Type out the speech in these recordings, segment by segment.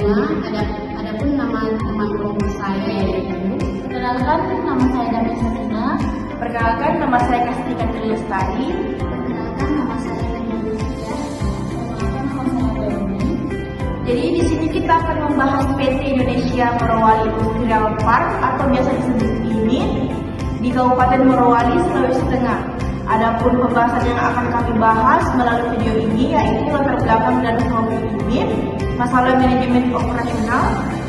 Adapun nama teman kelompok saya yaitu, Perkenalkan, nama saya Dami Satina. Perkenalkan, nama saya Kastika Triustari. perkenalkan nama saya Leni. Perkenalkan, nama saya Doni. Jadi di sini kita akan membahas PT Indonesia Morowali Industrial Park atau biasa disebut IMIP di Kabupaten Morowali, Sulawesi Tengah. Adapun pembahasan yang akan kami bahas melalui video ini yaitu latar belakang dan profil IMIP, masalah manajemen operasional,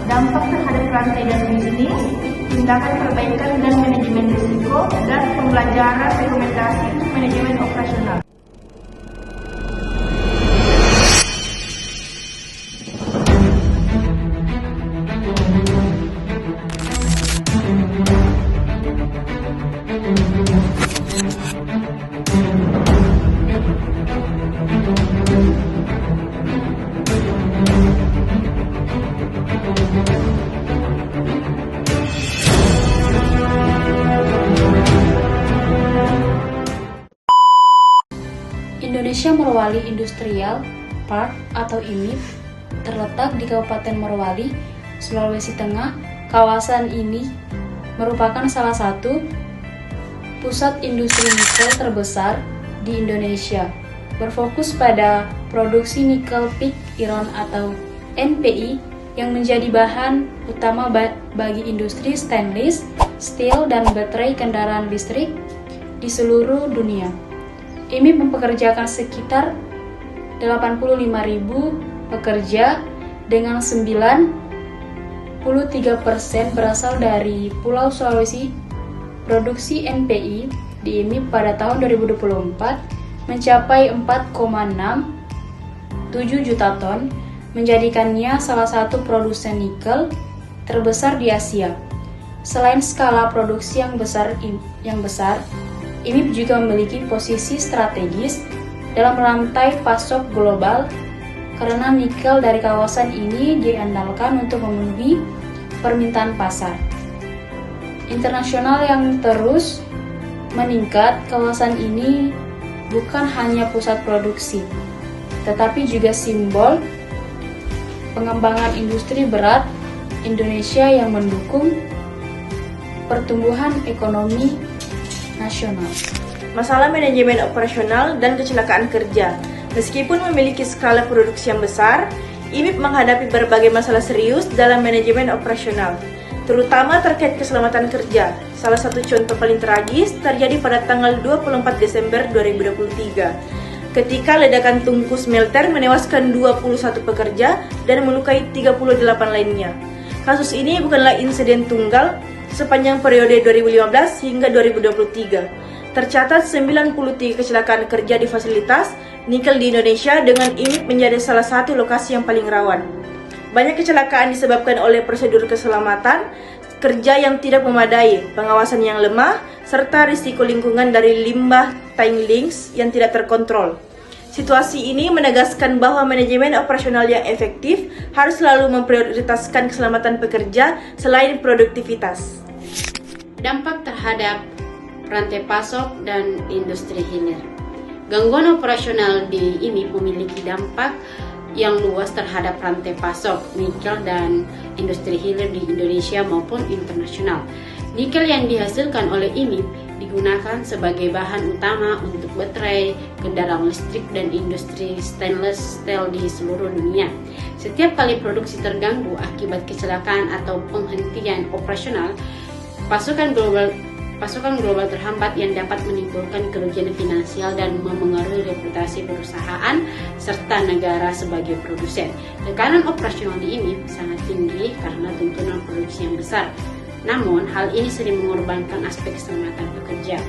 dampak terhadap rantai dan bisnis, tindakan perbaikan dan manajemen risiko, dan pembelajaran rekomendasi untuk manajemen operasional. Indonesia Morowali Industrial Park atau IMIP terletak di Kabupaten Morowali, Sulawesi Tengah. Kawasan ini merupakan salah satu pusat industri nikel terbesar di Indonesia, berfokus pada produksi nikel pig iron atau NPI yang menjadi bahan utama bagi industri stainless, steel, dan baterai kendaraan listrik di seluruh dunia. IMIP mempekerjakan sekitar 85.000 pekerja dengan 93% berasal dari Pulau Sulawesi. Produksi NPI di IMIP pada tahun 2024 mencapai 4,67 juta ton, menjadikannya salah satu produsen nikel terbesar di Asia. Selain skala produksi yang besar, IMIP juga memiliki posisi strategis dalam rantai pasok global karena nikel dari kawasan ini diandalkan untuk memenuhi permintaan pasar internasional yang terus meningkat. Kawasan ini bukan hanya pusat produksi, tetapi juga simbol pengembangan industri berat Indonesia yang mendukung pertumbuhan ekonomi nasional. Masalah manajemen operasional dan kecelakaan kerja. Meskipun memiliki skala produksi yang besar, IMIP menghadapi berbagai masalah serius dalam manajemen operasional, terutama terkait keselamatan kerja. Salah satu contoh paling tragis terjadi pada tanggal 24 Desember 2023, ketika ledakan tungku smelter menewaskan 21 pekerja dan melukai 38 lainnya. Kasus ini bukanlah insiden tunggal. Sepanjang periode 2015 hingga 2023, tercatat 93 kecelakaan kerja di fasilitas nikel di Indonesia, dengan IMIP menjadi salah satu lokasi yang paling rawan. Banyak kecelakaan disebabkan oleh prosedur keselamatan kerja yang tidak memadai, pengawasan yang lemah, serta risiko lingkungan dari limbah tailings yang tidak terkontrol. Situasi ini menegaskan bahwa manajemen operasional yang efektif harus selalu memprioritaskan keselamatan pekerja selain produktivitas. Dampak terhadap rantai pasok dan industri hilir. Gangguan operasional di IMIP memiliki dampak yang luas terhadap rantai pasok nikel dan industri hilir di Indonesia maupun internasional. Nikel yang dihasilkan oleh IMIP digunakan sebagai bahan utama untuk baterai, kendaraan listrik, dan industri stainless steel di seluruh dunia. Setiap kali produksi terganggu akibat kecelakaan atau penghentian operasional, pasokan global terhambat yang dapat menimbulkan kerugian finansial dan memengaruhi reputasi perusahaan serta negara sebagai produsen. Tekanan operasional di IMIP sangat tinggi karena tuntutan produksi yang besar. Namun, hal ini sering mengorbankan aspek keselamatan pekerja.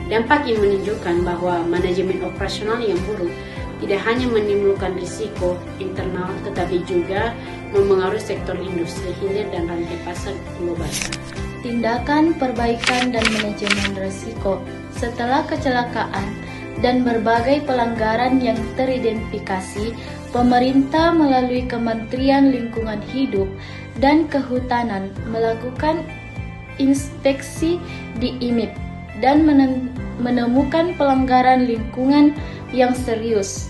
Dampak ini menunjukkan bahwa manajemen operasional yang buruk tidak hanya menimbulkan risiko internal, tetapi juga memengaruhi sektor industri hilir dan rantai pasar global. Tindakan perbaikan dan manajemen risiko setelah kecelakaan dan berbagai pelanggaran yang teridentifikasi, pemerintah melalui Kementerian Lingkungan Hidup dan Kehutanan melakukan inspeksi di IMIP dan menemukan pelanggaran lingkungan yang serius.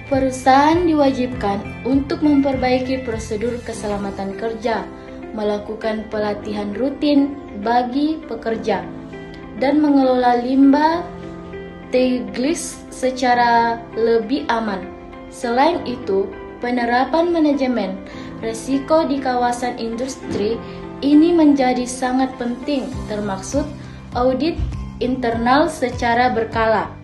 Perusahaan diwajibkan untuk memperbaiki prosedur keselamatan kerja, melakukan pelatihan rutin bagi pekerja, dan mengelola limbah teknis secara lebih aman. Selain itu, penerapan manajemen risiko di kawasan industri ini menjadi sangat penting, termasuk audit internal secara berkala.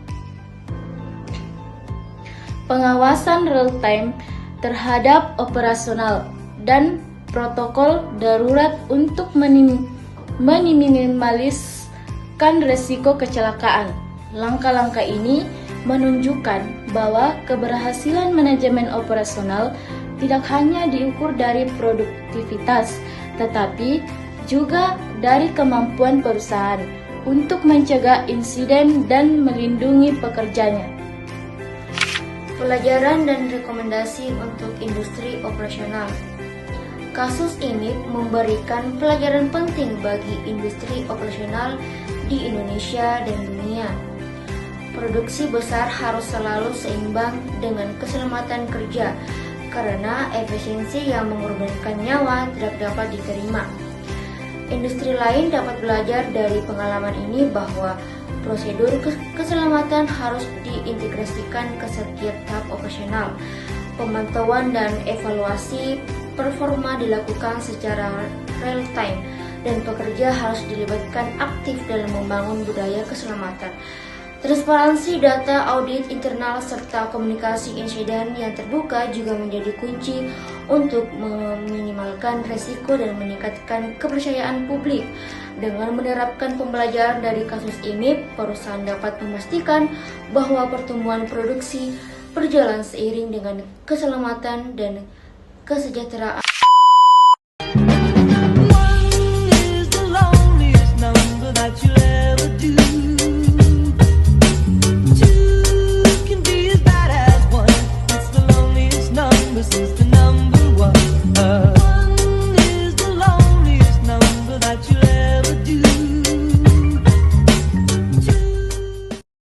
Pengawasan real-time terhadap operasional dan protokol darurat untuk meminimaliskan risiko kecelakaan. Langkah-langkah ini menunjukkan bahwa keberhasilan manajemen operasional tidak hanya diukur dari produktivitas, tetapi juga dari kemampuan perusahaan untuk mencegah insiden dan melindungi pekerjanya. Pelajaran dan rekomendasi untuk industri operasional. Kasus ini memberikan pelajaran penting bagi industri operasional di Indonesia dan dunia. Produksi besar harus selalu seimbang dengan keselamatan kerja, karena efisiensi yang mengorbankan nyawa tidak dapat diterima. Industri lain dapat belajar dari pengalaman ini bahwa prosedur keselamatan harus diintegrasikan ke setiap tahap operasional. Pemantauan dan evaluasi performa dilakukan secara real time, dan pekerja harus dilibatkan aktif dalam membangun budaya keselamatan. Transparansi data, audit internal, serta komunikasi insiden yang terbuka juga menjadi kunci untuk meminimalkan risiko dan meningkatkan kepercayaan publik. Dengan menerapkan pembelajaran dari kasus ini, perusahaan dapat memastikan bahwa pertumbuhan produksi berjalan seiring dengan keselamatan dan kesejahteraan